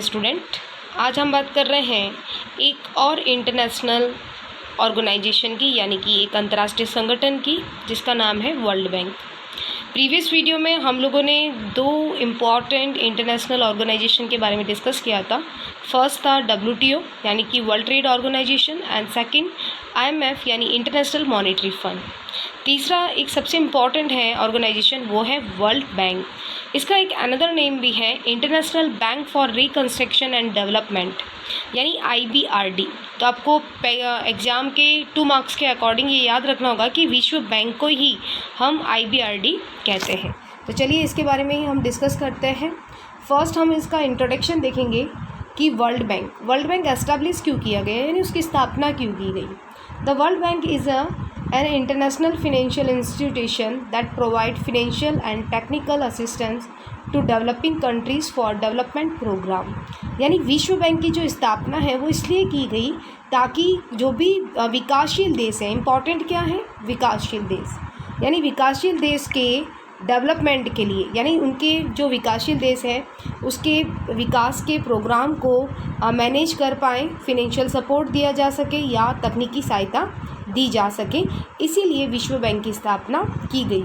Student, आज हम बात कर रहे हैं एक और इंटरनेशनल ऑर्गेनाइजेशन की, यानी कि एक अंतर्राष्ट्रीय संगठन की, जिसका नाम है वर्ल्ड बैंक। प्रीवियस वीडियो में हम लोगों ने दो इम्पॉर्टेंट इंटरनेशनल ऑर्गेनाइजेशन के बारे में डिस्कस किया था। फर्स्ट था WTO यानी कि world trade organisation, and second IMF यानी इंटरनेशनल मॉनेटरी फंड। तीसरा एक सबसे इम्पॉर्टेंट है ऑर्गेनाइजेशन, वो है वर्ल्ड बैंक। इसका एक अनदर नेम भी है international bank for reconstruction and development, यानी IBRD। तो आपको एग्ज़ाम के 2 मार्क्स के अकॉर्डिंग ये याद रखना होगा कि विश्व बैंक को ही हम IBRD कहते हैं। तो चलिए इसके बारे में ही हम डिस्कस करते हैं। फर्स्ट हम इसका इंट्रोडक्शन देखेंगे कि वर्ल्ड बैंक एस्टैब्लिश क्यों किया गया, यानी उसकी स्थापना क्यों की गई। The world bank is an international financial institution that provide financial and technical assistance to developing countries for development program। यानी विश्व बैंक की जो स्थापना है वो इसलिए की गई ताकि जो भी विकासशील देश हैं, इम्पॉर्टेंट क्या है, विकासशील देश, यानी विकासशील देश के डेवलपमेंट के लिए, यानी उनके जो विकासशील देश है उसके विकास के प्रोग्राम को मैनेज कर पाएँ, फिनेंशियल सपोर्ट दिया जा सके या तकनीकी सहायता दी जा सके, इसीलिए विश्व बैंक की स्थापना की गई।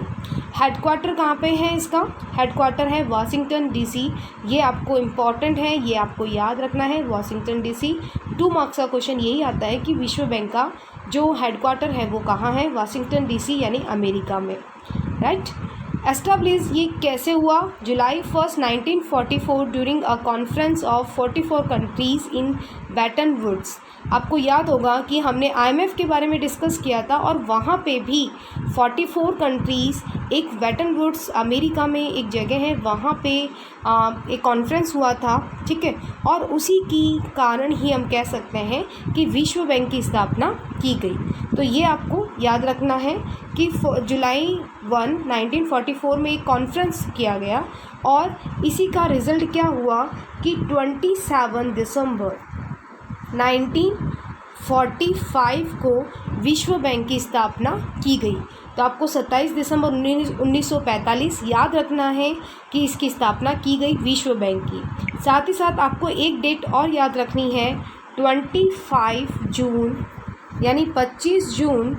हेडक्वार्टर कहाँ पे है इसका? हेडक्वार्टर है वाशिंगटन DC। ये आपको इम्पॉर्टेंट है, ये आपको याद रखना है, वाशिंगटन DC। 2 मार्क्स का क्वेश्चन यही आता है कि विश्व बैंक का जो हेडक्वार्टर है वो कहाँ है? वाशिंगटन DC यानी अमेरिका में, राइट। एस्टैब्लिश ये कैसे हुआ? July 1, 1944 during a conference of 44 countries in Bretton Woods. आपको याद होगा कि हमने IMF के बारे में डिस्कस किया था और वहाँ पे भी 44 कंट्रीज़, एक बैटन वुड्स अमेरिका में एक जगह है, वहाँ पे एक कॉन्फ्रेंस हुआ था, ठीक है। और उसी की कारण ही हम कह सकते हैं कि विश्व बैंक की स्थापना की गई। तो ये आपको याद रखना है कि जुलाई 1, 1944 में एक कॉन्फ्रेंस किया गया और इसी का रिज़ल्ट क्या हुआ कि 27 दिसंबर 1945 को विश्व बैंक की स्थापना की गई। तो आपको 27 दिसंबर 1945 याद रखना है कि इसकी स्थापना की गई विश्व बैंक की। साथ ही साथ आपको एक डेट और याद रखनी है, 25 जून यानी 25 जून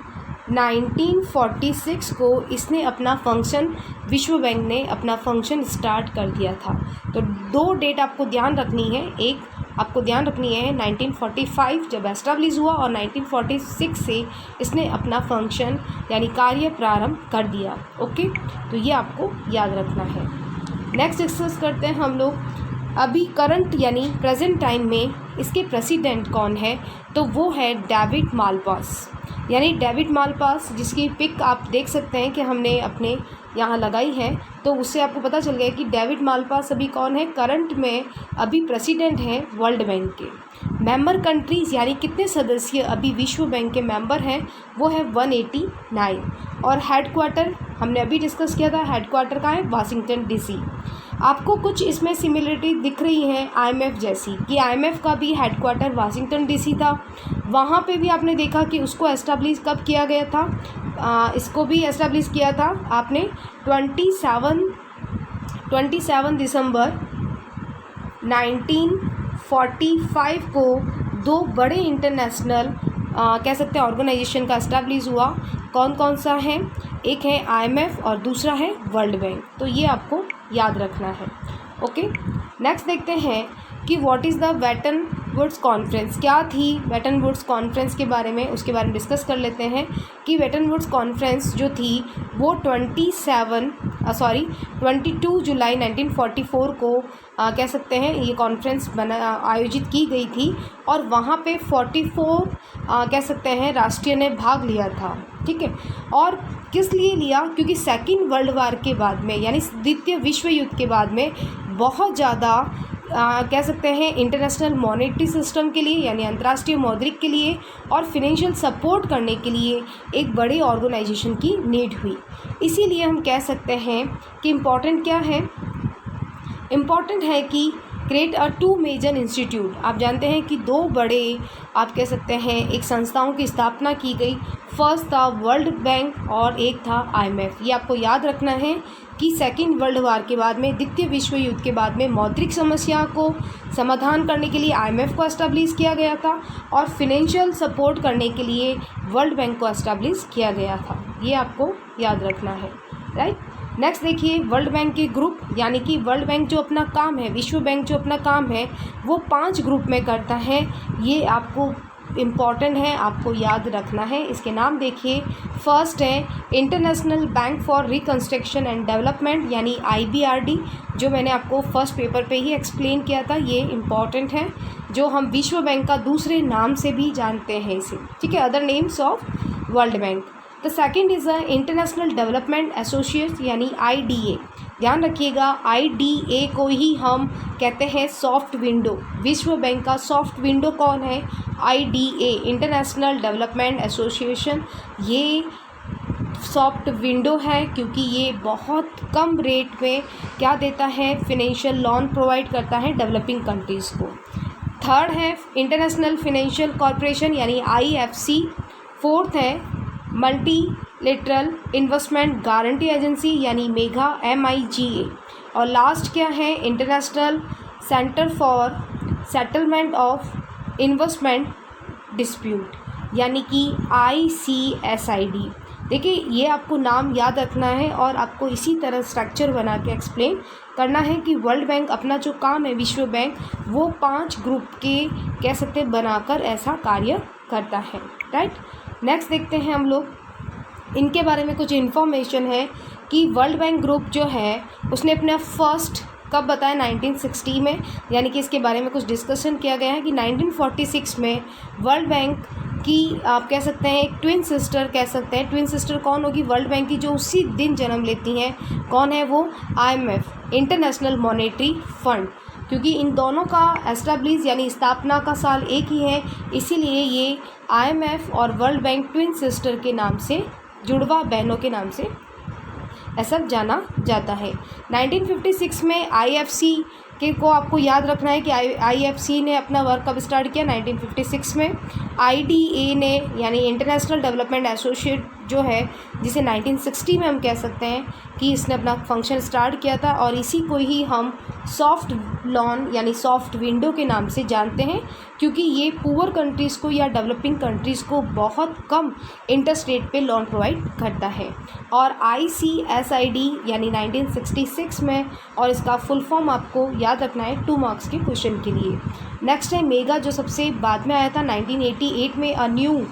1946 को इसने अपना फंक्शन, विश्व बैंक ने अपना फंक्शन स्टार्ट कर दिया था। तो 2 डेट आपको ध्यान रखनी है, एक आपको ध्यान रखनी है 1945 जब एस्टैब्लिश हुआ और 1946 से इसने अपना फंक्शन यानी कार्य प्रारंभ कर दिया। ओके, तो ये आपको याद रखना है। नेक्स्ट डिस्कस करते हैं हम लोग अभी करंट यानी प्रेजेंट टाइम में इसके प्रेसिडेंट कौन है। तो वो है डेविड मालपास, यानी डेविड मालपास, जिसकी पिक आप देख सकते हैं कि हमने अपने यहाँ लगाई है। तो उससे आपको पता चल गया कि डेविड मालपास अभी कौन है, करंट में अभी प्रेसिडेंट हैं वर्ल्ड बैंक के। मेंबर कंट्रीज़ यानी कितने सदस्य अभी विश्व बैंक के मेंबर हैं, वो है 189। और हेडक्वार्टर हमने अभी डिस्कस किया था, हेडक्वार्टर का है वाशिंगटन DC। आपको कुछ इसमें सिमिलरिटी दिख रही है IMF जैसी, कि IMF का भी हेडक्वार्टर वाशिंगटन DC था। वहाँ पे भी आपने देखा कि उसको एस्टैब्लिश कब किया गया था, इसको भी एस्टैब्लिश किया था आपने 27 दिसंबर 1945 को। 2 बड़े इंटरनेशनल कह सकते हैं ऑर्गेनाइजेशन का एस्टैब्लिश हुआ। कौन कौन सा है? एक है IMF और दूसरा है वर्ल्ड बैंक। तो ये आपको याद रखना है। ओके, नेक्स्ट देखते हैं कि what is the Bretton Woods conference. क्या थी बैटन वुड्स कॉन्फ्रेंस के बारे में, उसके बारे में डिस्कस कर लेते हैं कि बैटन वुड्स कॉन्फ्रेंस जो थी वो 22 जुलाई 1944 को कह सकते हैं ये कॉन्फ्रेंस आयोजित की गई थी और वहाँ पे 44 कह सकते हैं राष्ट्रीय ने भाग लिया था, ठीक है। और किस लिए लिया? क्योंकि सेकेंड वर्ल्ड वार के बाद में, यानी द्वितीय विश्व युद्ध के बाद में बहुत ज़्यादा कह सकते हैं इंटरनेशनल मॉनेटरी सिस्टम के लिए, यानी अंतर्राष्ट्रीय मौद्रिक के लिए और फिनेंशियल सपोर्ट करने के लिए एक बड़े ऑर्गेनाइजेशन की नीड हुई। इसीलिए हम कह सकते हैं कि इम्पॉर्टेंट क्या है, इम्पॉर्टेंट है कि क्रिएट 2 मेजर इंस्टीट्यूट। आप जानते हैं कि 2 बड़े आप कह सकते हैं एक संस्थाओं की स्थापना की गई। फर्स्ट था वर्ल्ड बैंक और एक था IMF। ये आपको याद रखना है कि सेकेंड वर्ल्ड वार के बाद में, द्वितीय विश्व युद्ध के बाद में मौद्रिक समस्या को समाधान करने के लिए IMF को एस्टैब्लिश किया गया था और फिनेंशियल सपोर्ट करने के लिए वर्ल्ड बैंक को एस्टैब्लिश किया गया था। ये आपको याद रखना है, राइट। नेक्स्ट देखिए, वर्ल्ड बैंक के ग्रुप, यानी कि वर्ल्ड बैंक जो अपना काम है, विश्व बैंक जो अपना काम है वो 5 ग्रुप में करता है। ये आपको इम्पॉर्टेंट है, आपको याद रखना है। इसके नाम देखिए, फर्स्ट है international bank for reconstruction and development यानी IBRD, जो मैंने आपको फर्स्ट पेपर पे ही एक्सप्लेन किया था। ये इम्पॉर्टेंट है, जो हम विश्व बैंक का दूसरे नाम से भी जानते हैं इसे, ठीक है, other names of world bank. The second is a international development association यानी IDA। ध्यान रखिएगा, IDA को ही हम कहते हैं सॉफ्ट विंडो। विश्व बैंक का सॉफ्ट विंडो कौन है? IDA, international development association. ये सॉफ्ट विंडो है क्योंकि ये बहुत कम रेट में क्या देता है, फिनेंशियल लोन प्रोवाइड करता है डेवलपिंग कंट्रीज़ को। थर्ड है इंटरनेशनल फाइनेंशियल कॉरपोरेशन यानी IFC। फोर्थ है मल्टीलेटरल इन्वेस्टमेंट गारंटी एजेंसी यानी मेगा MIGA। और लास्ट क्या है, international centre for settlement of investment dispute यानी कि ICSID। देखिए, ये आपको नाम याद रखना है और आपको इसी तरह स्ट्रक्चर बना के एक्सप्लेन करना है कि वर्ल्ड बैंक अपना जो काम है, विश्व बैंक, वो 5 ग्रुप के कह सकते हैं बनाकर ऐसा कार्य करता है, राइट। नेक्स्ट देखते हैं हम लोग, इनके बारे में कुछ इन्फॉर्मेशन है कि वर्ल्ड बैंक ग्रुप जो है उसने अपना फर्स्ट कब बताया, 1960 में, यानी कि इसके बारे में कुछ डिस्कशन किया गया है कि 1946 में वर्ल्ड बैंक की आप कह सकते हैं एक ट्विन सिस्टर कह सकते हैं। ट्विन सिस्टर कौन होगी? वर्ल्ड बैंक की, जो उसी दिन जन्म लेती हैं। कौन है वो? IMF, international monetary fund. क्योंकि इन दोनों का एस्टैब्लिश यानी स्थापना का साल एक ही है, इसीलिए ये IMF और वर्ल्ड बैंक ट्विन सिस्टर के नाम से, जुड़वा बहनों के नाम से ऐसा जाना जाता है। 1956 में IFC के को आपको याद रखना है कि IFC ने अपना वर्क कब स्टार्ट किया, 1956 में। IDA ने यानी इंटरनेशनल डेवलपमेंट एसोसिएट जो है, जिसे 1960 में हम कह सकते हैं कि इसने अपना फंक्शन स्टार्ट किया था, और इसी को ही हम सॉफ्ट लोन यानी सॉफ्ट विंडो के नाम से जानते हैं, क्योंकि ये पुअर कंट्रीज़ को या डेवलपिंग कंट्रीज़ को बहुत कम इंटरेस्ट रेट पे लोन प्रोवाइड करता है। और ICSID यानी 1966 में, और इसका फुल फॉर्म आपको याद रखना है 2 मार्क्स के क्वेश्चन के लिए। नेक्स्ट है मेगा, जो सबसे बाद में आया था 1988 में, a new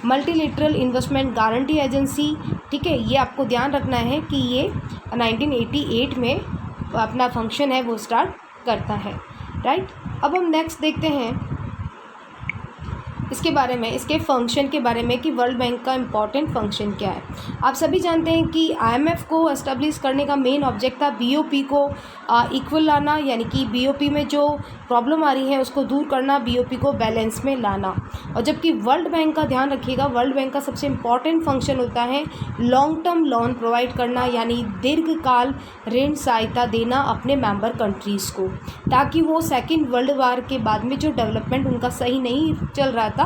multilateral investment guarantee agency. ठीक है, ये आपको ध्यान रखना है कि ये 1988 में अपना फंक्शन है वो स्टार्ट करता है, राइट। अब हम नेक्स्ट देखते हैं इसके बारे में, इसके फंक्शन के बारे में कि वर्ल्ड बैंक का इम्पॉर्टेंट फंक्शन क्या है। आप सभी जानते हैं कि IMF को एस्टेब्लिश करने का मेन ऑब्जेक्ट था BOP को इक्वल लाना, यानी कि BOP में जो प्रॉब्लम आ रही है उसको दूर करना, BOP को बैलेंस में लाना। और जबकि वर्ल्ड बैंक का ध्यान रखिएगा, वर्ल्ड बैंक का सबसे इम्पॉर्टेंट फंक्शन होता है लॉन्ग टर्म लोन प्रोवाइड करना, यानी दीर्घकाल ऋण सहायता देना अपने मेंबर कंट्रीज़ को, ताकि वो सेकेंड वर्ल्ड वार के बाद में जो डेवलपमेंट उनका सही नहीं चल रहा था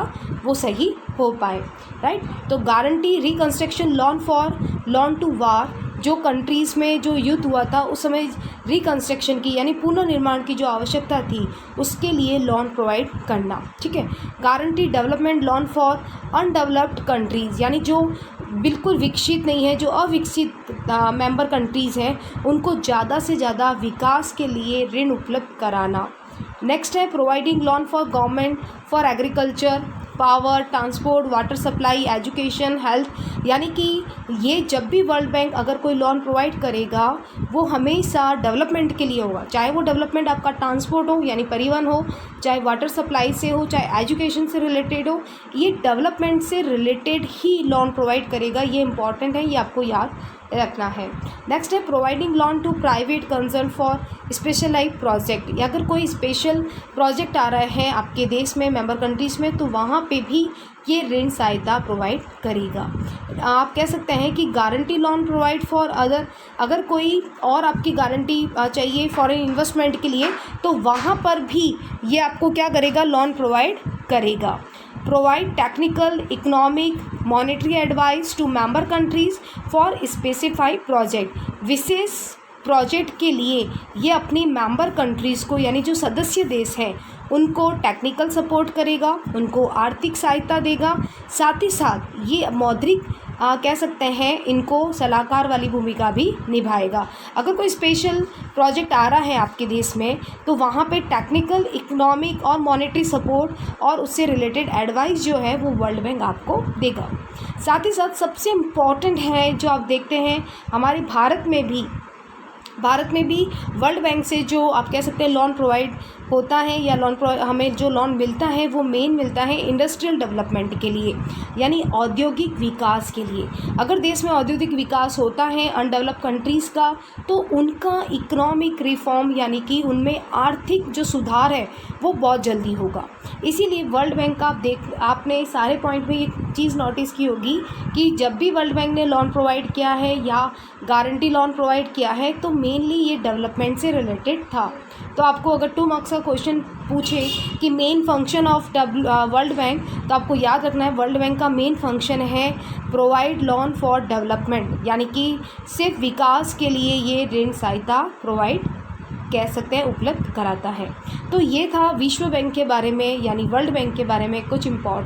वो सही हो पाए, राइट। तो guarantee reconstruction loan for loan to war, जो कंट्रीज़ में जो युद्ध हुआ था उस समय रिकंस्ट्रक्शन की यानी पुनर्निर्माण की जो आवश्यकता थी उसके लिए लोन प्रोवाइड करना, ठीक है। Guarantee development loan for undeveloped countries, यानी जो बिल्कुल विकसित नहीं है, जो अविकसित मेंबर कंट्रीज़ हैं, उनको ज़्यादा से ज़्यादा विकास के लिए ऋण उपलब्ध कराना। नेक्स्ट है providing loan for government for agriculture, power, transport, water supply, education, health, यानी कि ये जब भी वर्ल्ड बैंक अगर कोई लोन प्रोवाइड करेगा वो हमेशा डेवलपमेंट के लिए होगा, चाहे वो डेवलपमेंट आपका ट्रांसपोर्ट हो यानी परिवहन हो, चाहे वाटर सप्लाई से हो, चाहे एजुकेशन से रिलेटेड हो, ये डेवलपमेंट से रिलेटेड ही लोन प्रोवाइड करेगा। ये इंपॉर्टेंट है, ये आपको याद रखना है। नेक्स्ट है providing loan to private concern for specialised project, अगर कोई स्पेशल प्रोजेक्ट आ रहा है आपके देश में, मेंबर कंट्रीज़ में, तो वहाँ पे भी ये ऋण सहायता प्रोवाइड करेगा। आप कह सकते हैं कि guarantee loan provide for other, अगर कोई और आपकी गारंटी चाहिए फॉरेन इन्वेस्टमेंट के लिए तो वहाँ पर भी ये आपको क्या करेगा, लोन प्रोवाइड करेगा। Provide technical, economic, monetary advice to member countries for specified project. विशेष प्रोजेक्ट के लिए ये अपनी मेंबर कंट्रीज़ को, यानी जो सदस्य देश हैं, उनको टेक्निकल सपोर्ट करेगा, उनको आर्थिक सहायता देगा, साथ ही साथ ये मौद्रिक कह सकते हैं इनको सलाहकार वाली भूमिका भी निभाएगा। अगर कोई स्पेशल प्रोजेक्ट आ रहा है आपके देश में तो वहाँ पे टेक्निकल, इकोनॉमिक और मॉनेटरी सपोर्ट और उससे रिलेटेड एडवाइस जो है वो वर्ल्ड बैंक आपको देगा। साथ ही साथ सबसे इम्पॉर्टेंट है जो आप देखते हैं हमारे भारत में भी वर्ल्ड बैंक से जो आप कह सकते हैं लोन प्रोवाइड होता है या हमें जो लोन मिलता है वो मेन मिलता है इंडस्ट्रियल डेवलपमेंट के लिए, यानी औद्योगिक विकास के लिए। अगर देश में औद्योगिक विकास होता है अनडेवलप कंट्रीज़ का तो उनका इकोनॉमिक रिफॉर्म, यानी कि उनमें आर्थिक जो सुधार है वो बहुत जल्दी होगा। इसीलिए वर्ल्ड बैंक का आपने सारे पॉइंट में ये चीज़ नोटिस की होगी कि जब भी वर्ल्ड बैंक ने लोन प्रोवाइड किया है या गारंटी लोन प्रोवाइड किया है तो मेनली ये डेवलपमेंट से रिलेटेड था। तो आपको अगर 2 मार्क्स का क्वेश्चन पूछे कि main function of world bank, तो आपको याद रखना है वर्ल्ड बैंक का मेन फंक्शन है प्रोवाइड लोन फॉर डेवलपमेंट, यानी कि सिर्फ विकास के लिए ये ऋण सहायता प्रोवाइड कह सकते हैं उपलब्ध कराता है। तो ये था विश्व बैंक के बारे में, यानी वर्ल्ड बैंक के बारे में कुछ इम्पॉर्टेंट